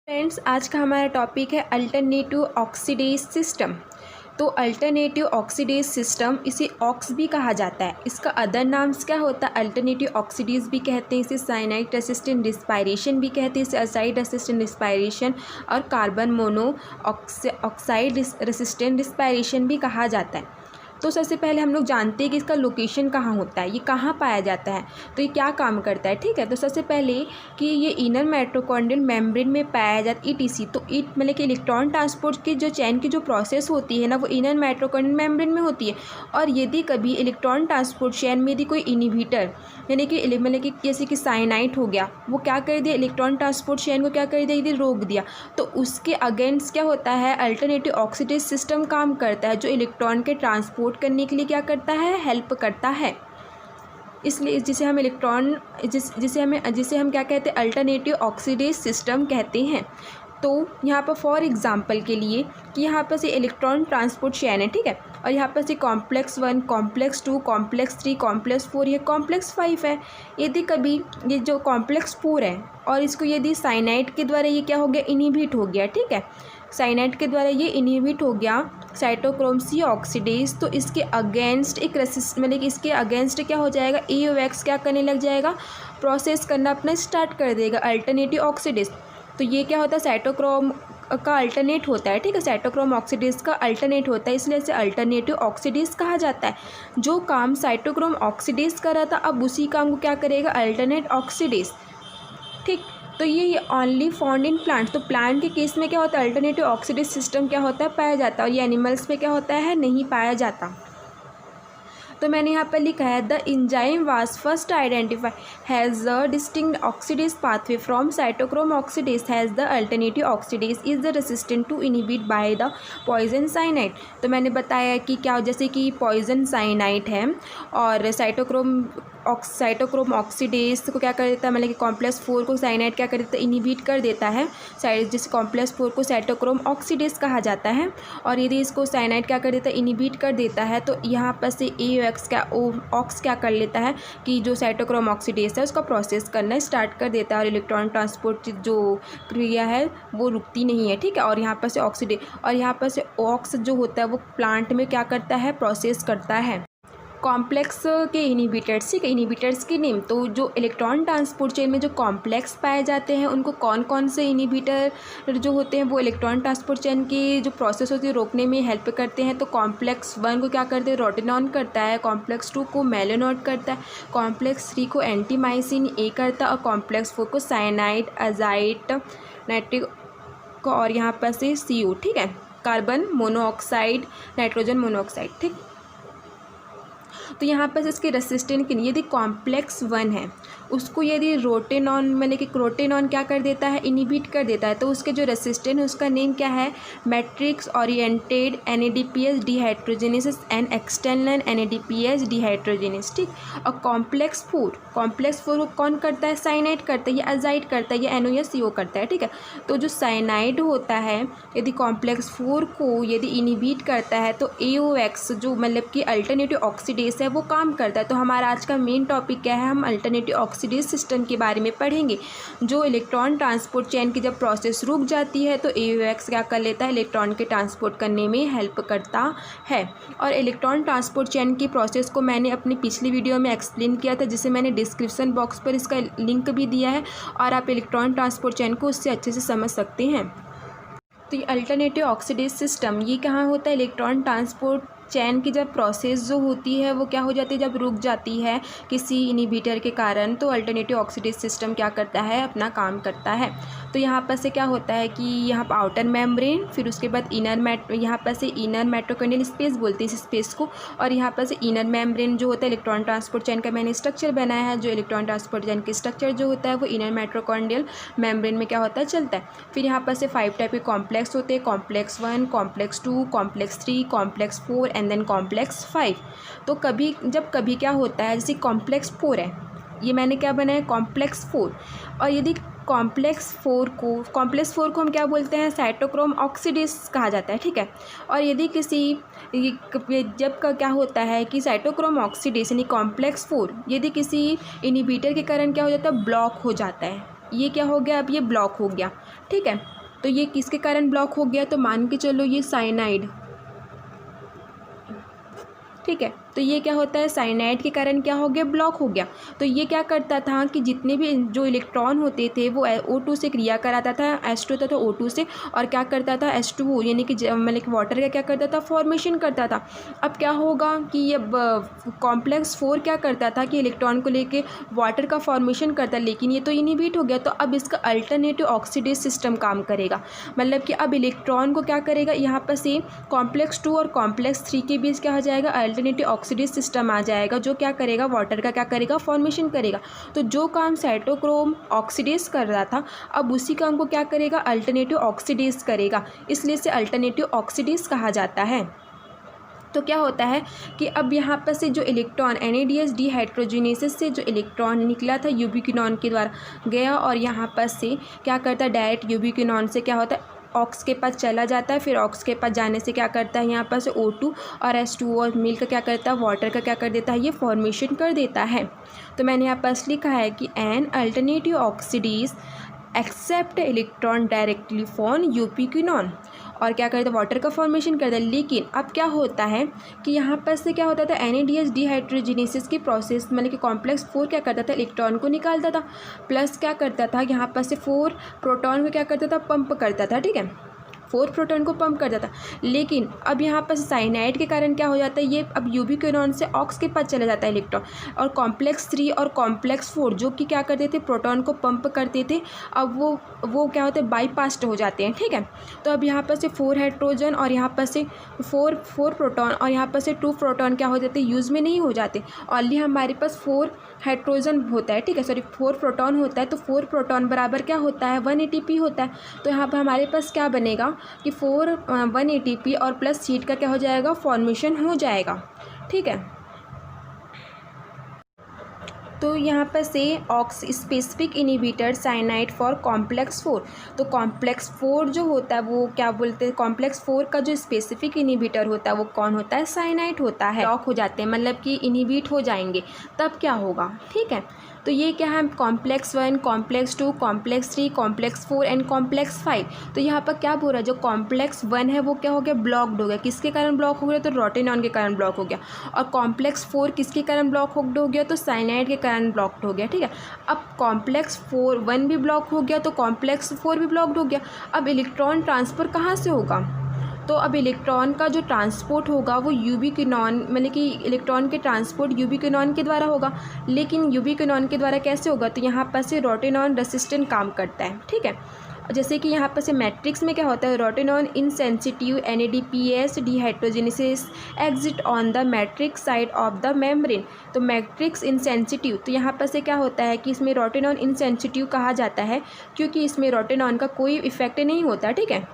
Friends, आज का हमारा टॉपिक है अल्टरनेटिव ऑक्सीडेज सिस्टम। तो अल्टरनेटिव ऑक्सीडेज सिस्टम, इसे ऑक्स भी कहा जाता है। इसका अदर नाम्स क्या होता है? अल्टरनेटिव ऑक्सीडेज भी कहते हैं, इसे साइनाइड रेसिस्टेंट रिस्पायरेशन भी कहते हैं, इसे असाइड रेसिस्टेंट रिस्पायरेशन और carbon mono oxide resistant respiration भी कहा जाता है। तो सबसे पहले हम लोग जानते हैं कि इसका लोकेशन कहाँ होता है, ये कहाँ पाया जाता है, तो ये क्या काम करता है। ठीक है, तो सबसे पहले कि ये इनर माइटोकॉन्ड्रियल मेम्ब्रेन में पाया जाता है ईटीसी। तो मतलब कि इलेक्ट्रॉन ट्रांसपोर्ट की जो चैन की जो प्रोसेस होती है ना, वो इनर माइटोकॉन्ड्रियल मेम्ब्रेन में होती है। और यदि कभी इलेक्ट्रॉन ट्रांसपोर्ट चैन में यदि कोई इनिबिटर यानी कि मतलब कि जैसे कि साइनाइड हो गया, वो क्या कर दिया, इलेक्ट्रॉन ट्रांसपोर्ट चैन को क्या कर दिया, यदि रोक दिया, तो उसके अगेंस्ट क्या होता है, अल्टरनेटिव ऑक्सीडेज सिस्टम काम करता है, जो इलेक्ट्रॉन के ट्रांसपोर्ट करने के लिए क्या करता है, हेल्प करता है। इसलिए जिसे हम जिसे हम क्या कहते हैं, अल्टरनेटिव ऑक्सीडेज सिस्टम कहते हैं। तो यहाँ पर फॉर एग्जांपल के लिए कि यहाँ पर से इलेक्ट्रॉन ट्रांसपोर्ट चैन है, ठीक है, और यहाँ पर से कॉम्प्लेक्स 1, कॉम्प्लेक्स 2, कॉम्प्लेक्स 3, कॉम्प्लेक्स 4, ये कॉम्प्लेक्स 5 है। यदि कभी ये जो कॉम्प्लेक्स 4 है और इसको यदि साइनाइड के द्वारा ये क्या हो गया, इनहिबिट हो गया, ठीक है, साइनाइड के द्वारा ये इनहिबिट हो गया साइटोक्रोम सी ऑक्सीडेज, तो इसके अगेंस्ट एक मतलब कि इसके अगेंस्ट क्या हो जाएगा, AOX क्या करने लग जाएगा, प्रोसेस करना अपना स्टार्ट कर देगा, अल्टरनेटिव ऑक्सीडेज। तो ये क्या होता है, साइटोक्रोम का अल्टरनेट होता है, ठीक है, साइटोक्रोम ऑक्सीडेज का अल्टरनेट होता है, इसलिए इसे अल्टरनेटिव ऑक्सीडेज कहा जाता है। जो काम साइटोक्रोम ऑक्सीडेज कर रहा था, अब उसी काम को क्या करेगा, अल्टरनेट ऑक्सीडेज। ठीक, तो ये ओनली फाउंड इन प्लांट। तो प्लांट के केस में क्या होता है, अल्टरनेटिव ऑक्सीडेज सिस्टम क्या होता है, पाया जाता है, और ये एनिमल्स में क्या होता है, नहीं पाया जाता। तो मैंने यहाँ पर लिखा है, the enzyme was first identify has a distinct oxidase pathway from cytochrome oxidase has the alternative oxidase is the resistant to inhibit by the poison cyanide. तो मैंने बताया कि क्या, जैसे कि पॉइजन साइनाइड है और साइटोक्रोम ऑक्सीडेज को क्या कर देता है, मतलब कि कॉम्प्लेक्स 4 को साइनाइड क्या कर देता है, इनहिबिट कर देता है। जिस कॉम्प्लेक्स 4 को साइटोक्रोम ऑक्सीडेज कहा जाता है, और यदि इसको साइनाइड क्या कर देता है, इनहिबिट कर देता है, तो यहाँ पर से ऑक्स क्या कर लेता है कि जो साइटोक्रोम ऑक्सीडेज है उसका प्रोसेस करना स्टार्ट कर देता है, और इलेक्ट्रॉन ट्रांसपोर्ट जो क्रिया है वो रुकती नहीं है, ठीक है। और यहाँ पर से ऑक्स जो होता है वो प्लांट में क्या करता है, प्रोसेस करता है। कॉम्प्लेक्स के इनहिबिटर्स, ठीक है, इनहिबिटर्स की नेम। तो जो इलेक्ट्रॉन ट्रांसपोर्ट चेन में जो कॉम्प्लेक्स पाए जाते हैं, उनको कौन कौन से इनहिबिटर जो होते हैं वो इलेक्ट्रॉन ट्रांसपोर्ट चेन की जो प्रोसेस होती है रोकने में हेल्प करते हैं। तो कॉम्प्लेक्स 1 को क्या करते हैं, रोटेनॉन करता है, कॉम्प्लेक्स 2 को मेलेनॉन करता है, कॉम्प्लेक्स 3 को एंटीमाइसिन ए करता है, और कॉम्प्लेक्स 4 को साइनाइड, अजाइट, नाइट्रिक और यहाँ पर से CO, ठीक है, कार्बन मोनोऑक्साइड, नाइट्रोजन मोनोऑक्साइड, ठीक। तो यहाँ पर इसके रेसिस्टेंट के लिए यदि कॉम्प्लेक्स 1 है, उसको यदि रोटेनॉन मतलब कि रोटेनॉन क्या कर देता है, इनहिबिट कर देता है, तो उसके जो रेसिस्टेंट है उसका नेम क्या है, matrix oriented NADPH dehydrogenases and external NADPH dehydrogenase, ठीक। और कॉम्प्लेक्स 4 को कौन करता है, साइनाइड करता है, या अजाइड करता है, या NO या CO करता है, ठीक है। तो जो साइनाइड होता है, यदि कॉम्प्लेक्स 4 को यदि इनहिबिट करता है, तो AOX जो मतलब कि अल्टरनेटिव ऑक्सीडेज है वो काम करता है। तो हमारा आज का मेन टॉपिक क्या है, हम अल्टरनेटिव ऑक्सीडेज सिस्टम के बारे में पढ़ेंगे। जो इलेक्ट्रॉन ट्रांसपोर्ट चेन की जब प्रोसेस रुक जाती है, तो AOX क्या कर लेता है, इलेक्ट्रॉन के ट्रांसपोर्ट करने में हेल्प करता है। और इलेक्ट्रॉन ट्रांसपोर्ट चेन की प्रोसेस को मैंने अपनी पिछली वीडियो में एक्सप्लेन किया था, जिसे मैंने डिस्क्रिप्शन बॉक्स पर इसका लिंक भी दिया है, और आप इलेक्ट्रॉन ट्रांसपोर्ट चेन को उससे अच्छे से समझ सकते हैं। तो ये अल्टरनेटिव ऑक्सीडेज सिस्टम ये कहाँ होता है, इलेक्ट्रॉन ट्रांसपोर्ट चैन की जब प्रोसेस जो होती है वो क्या हो जाती है, जब रुक जाती है किसी इनहिबिटर के कारण, तो अल्टरनेटिव ऑक्सीडेज सिस्टम क्या करता है, अपना काम करता है। तो यहाँ पर से क्या होता है कि यहाँ पर आउटर मेम्ब्रेन, फिर उसके बाद यहाँ पर से इनर माइटोकॉन्ड्रियल स्पेस बोलते हैं इस स्पेस को, और यहाँ पर से इनर मेम्ब्रेन जो होता है इलेक्ट्रॉन ट्रांसपोर्ट चैन का मैंने स्ट्रक्चर बनाया है। जो इलेक्ट्रॉन ट्रांसपोर्ट चैन की स्ट्रक्चर जो होता है वो इनर माइटोकॉन्ड्रियल मेम्ब्रेन में क्या होता है, चलता है। फिर यहाँ पर से 5 टाइप के कॉम्प्लेक्स होते हैं, complex 1, complex 2, complex 3, complex 4 and then complex 5। तो कभी क्या होता है, जैसे कॉम्प्लेक्स 4 है, ये मैंने क्या बनाया, कॉम्प्लेक्स 4, और यदि कॉम्प्लेक्स 4 को हम क्या बोलते हैं, साइटोक्रोम ऑक्सीडेज कहा जाता है, ठीक है। और यदि क्या होता है कि साइटोक्रोम ऑक्सीडेज यानी कॉम्प्लेक्स 4 यदि किसी इनहिबिटर के कारण क्या हो जाता है, ब्लॉक हो जाता है, ये क्या हो गया, अब ये ब्लॉक हो गया। ठीक है, तो ये किसके कारण ब्लॉक हो गया, तो मान के चलो ये साइनाइड। ठीक है, तो ये क्या होता है, साइनाइड के कारण क्या हो गया, ब्लॉक हो गया। तो ये क्या करता था कि जितने भी जो इलेक्ट्रॉन होते थे वो O2 से क्रिया कराता था, H2 होता था O2 से, और क्या करता था H2O यानी कि मतलब कि वाटर का क्या करता था, फॉर्मेशन करता था। अब क्या होगा कि ये कॉम्प्लेक्स 4 क्या करता था कि इलेक्ट्रॉन को लेके वाटर का फॉर्मेशन करता, लेकिन ये तो इनहिबिट हो गया। तो अब इसका अल्टरनेटिव ऑक्सीडेज सिस्टम काम करेगा, मतलब कि अब इलेक्ट्रॉन को क्या करेगा, यहाँ पर से कॉम्प्लेक्स 2 और कॉम्प्लेक्स 3 के बीच क्या हो जाएगा, अल्टरनेटिव ऑक्सीडेज सिस्टम आ जाएगा, जो क्या करेगा, वाटर का क्या करेगा, फॉर्मेशन करेगा। तो जो काम साइटोक्रोम ऑक्सीडेज कर रहा था, अब उसी काम को क्या करेगा, अल्टरनेटिव ऑक्सीडेज करेगा, इसलिए इसे अल्टरनेटिव ऑक्सीडेज कहा जाता है। तो क्या होता है कि अब यहाँ पर से जो इलेक्ट्रॉन NADH डिहाइड्रोजिनेसिस से जो इलेक्ट्रॉन निकला था यूबिक्विनॉन के द्वारा गया, और यहाँ पर से क्या करता है, डायरेक्ट यूबिक्विनॉन से क्या होता है, ऑक्स के पास चला जाता है। फिर ऑक्स के पास जाने से क्या करता है, यहाँ पर से O2 और H2O मिलकर क्या करता है, वाटर का क्या कर देता है, ये फॉर्मेशन कर देता है। तो मैंने यहाँ पर लिखा है कि an alternative oxidase accept electron directly from ubiquinone, और क्या करता है, वाटर का फॉर्मेशन करता है। लेकिन अब क्या होता है कि यहाँ पर से क्या होता था, NADH डिहाइड्रोजिनेसिस की प्रोसेस मतलब कि कॉम्प्लेक्स 4 क्या करता था, इलेक्ट्रॉन को निकालता था, प्लस क्या करता था, यहाँ पर से 4 प्रोटॉन को क्या करता था, पंप करता था। ठीक है, 4 प्रोटॉन को पंप करता था। लेकिन अब यहाँ पर साइनाइड के कारण क्या हो जाता है, ये अब यूबिक्विनॉन से ऑक्स के पास चला जाता है इलेक्ट्रॉन, और कॉम्प्लेक्स 3 और कॉम्प्लेक्स 4 जो कि क्या करते थे, प्रोटॉन को पंप करते थे, अब वो क्या होते हैं, बाईपास्ट हो जाते हैं। ठीक है, तो अब यहाँ पर से 4 हाइड्रोजन और यहाँ पर से 4 प्रोटॉन और यहाँ पर से 2 प्रोटॉन क्या हो जाते, यूज़ में नहीं हो जाते। ऑनली हमारे पास 4 हाइड्रोजन होता है, ठीक है, सॉरी 4 प्रोटॉन होता है। तो 4 प्रोटॉन बराबर क्या होता है, 1 ATP होता है। तो यहाँ पर हमारे पास क्या बनेगा कि 1 ATP और प्लस हीट का क्या हो जाएगा, फॉर्मेशन हो जाएगा। ठीक है, तो यहाँ पर से ऑक्स specific inhibitor cyanide for complex 4। तो कॉम्प्लेक्स 4 जो होता है वो क्या बोलते हैं, कॉम्प्लेक्स 4 का जो स्पेसिफिक इनिबिटर होता है वो कौन होता है, साइनाइड होता है। लॉक हो जाते हैं मतलब कि इनिबिट हो जाएंगे, तब क्या होगा। ठीक है, तो ये क्या है, complex 1, complex 2, complex 3, complex 4 and complex 5। तो यहाँ पर क्या बोल रहा है, जो कॉम्प्लेक्स 1 है वो क्या हो गया, ब्लॉक्ड हो गया। किसके कारण ब्लॉक हो गया, तो रोटेनॉन के कारण ब्लॉक हो गया। और कॉम्प्लेक्स 4 किसके कारण ब्लॉक हो गया, तो साइनाइड के कारण ब्लॉक्ड हो गया। ठीक है, अब कॉम्प्लेक्स 1 भी ब्लॉक हो गया तो कॉम्प्लेक्स 4 भी ब्लॉक्ड हो गया। अब इलेक्ट्रॉन ट्रांसफ़र कहाँ से होगा, तो अब इलेक्ट्रॉन का जो ट्रांसपोर्ट होगा वो यूबिक्विनॉन मतलब कि इलेक्ट्रॉन के ट्रांसपोर्ट यूबिक्विनॉन के द्वारा होगा। लेकिन यूबिक्विनॉन के द्वारा कैसे होगा, तो यहाँ पर से रोटेनॉन रेसिस्टेंट काम करता है। ठीक है, जैसे कि यहाँ पर से मैट्रिक्स में क्या होता है, rotenone insensitive NADPH dehydrogenases exit on the matrix side of the membrane. तो मैट्रिक्स इनसेंसिटिव, तो यहाँ पर से क्या होता है कि इसमें रोटेनॉन इनसेंसिटिव कहा जाता है क्योंकि इसमें रोटेनॉन का कोई इफेक्ट नहीं होता। ठीक है,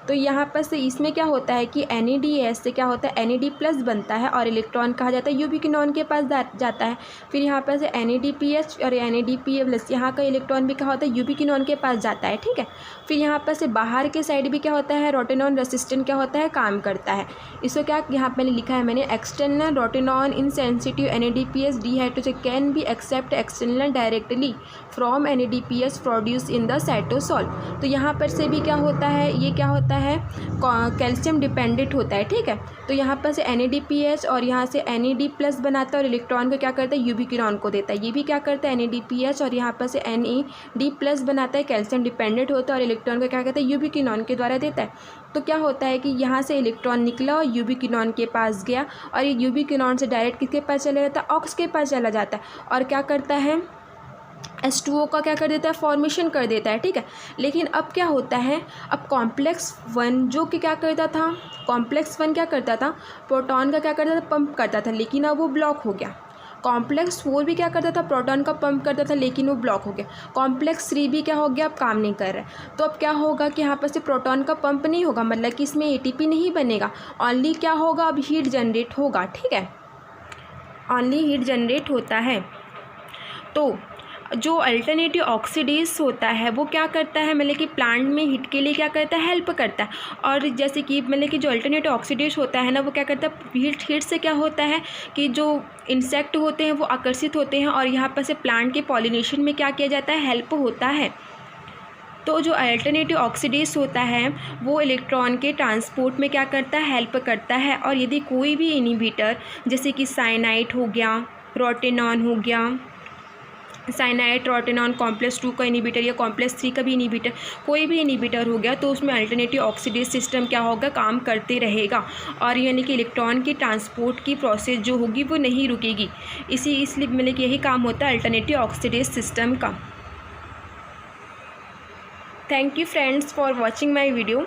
तो यहाँ पर से इसमें क्या होता है कि NADH से क्या होता है, NAD+ बनता है और इलेक्ट्रॉन कहा जाता है यूबिक्विनॉन के पास जाता है। फिर यहाँ पर से NADPH और NADPA+, यहाँ का इलेक्ट्रॉन भी क्या होता है, यूबिक्विनॉन के पास जाता है। ठीक है, फिर यहाँ पर से बाहर के साइड भी क्या होता है, रोटेनॉन रेसिस्टेंट क्या होता है, काम करता है। इसको क्या यहाँ पर लिखा है मैंने, external rotenone insensitive NADPH dehydrogenases can be accept external directly from NADPH produce in the cytosol. तो यहाँ पर से भी क्या होता है, ये क्या होता है, कैल्शियम डिपेंडेंट होता है। ठीक है, तो यहाँ पर से NADPH और यहाँ से NAD+ बनाता है और इलेक्ट्रॉन को क्या करता है, यूबिक्विनॉन को देता है। ये भी क्या करता है, NADPH और यहाँ पर से NAD+ बनाता है, कैल्शियम डिपेंडेंट होता है और इलेक्ट्रॉन को क्या करता है, यूबिक्विनॉन के द्वारा देता है। तो क्या होता है कि यहाँ से इलेक्ट्रॉन निकला और यूबिक्विनॉन के पास गया और ये यूबिक्विनॉन से डायरेक्ट किसके पास चला जाता है, ऑक्स के पास चला जाता है और क्या करता है, H2O का क्या कर देता है, फॉर्मेशन कर देता है। ठीक है, लेकिन अब क्या होता है, अब कॉम्प्लेक्स 1 जो कि क्या करता था, कॉम्प्लेक्स 1 क्या करता था, प्रोटॉन का क्या करता था, पंप करता था, लेकिन अब वो ब्लॉक हो गया। कॉम्प्लेक्स 4 भी क्या करता था, प्रोटॉन का पंप करता था, लेकिन वो ब्लॉक हो गया। कॉम्प्लेक्स 3 भी क्या हो गया, अब काम नहीं कर रहा है। तो अब क्या होगा कि यहाँ पर से प्रोटॉन का पंप नहीं होगा, मतलब कि इसमें ATP नहीं बनेगा, ओनली क्या होगा, अब हीट जनरेट होगा। ठीक है, ओनली हीट जनरेट होता है। तो जो अल्टरनेटिव ऑक्सीडेज होता है वो क्या करता है, मतलब कि प्लांट में हीट के लिए क्या करता है, हेल्प करता है। और जैसे कि मतलब कि जो अल्टरनेटिव ऑक्सीडेज होता है ना, वो क्या करता है, हीट से क्या होता है कि जो इंसेक्ट होते हैं वो आकर्षित होते हैं और यहाँ पर से प्लांट के पॉलिनेशन में क्या किया जाता है, हेल्प होता है। तो जो अल्टरनेटिव ऑक्सीडेज होता है वो इलेक्ट्रॉन के ट्रांसपोर्ट में क्या करता है, हेल्प करता है। और यदि कोई भी इनहिबिटर जैसे कि साइनाइड हो गया, रोटेनॉन हो गया, साइनाइड, रोटेनॉन, कॉम्प्लेक्स 2 का इनहिबिटर या कॉम्प्लेक्स 3 का भी इनहिबिटर, कोई भी इनहिबिटर हो गया, तो उसमें अल्टरनेटिव ऑक्सीडेज सिस्टम क्या होगा, काम करते रहेगा। और यानी कि इलेक्ट्रॉन की ट्रांसपोर्ट की प्रोसेस जो होगी वो नहीं रुकेगी। इसलिए मतलब कि यही काम होता है अल्टरनेटिव ऑक्सीडेज सिस्टम का। Thank you friends for watching my video.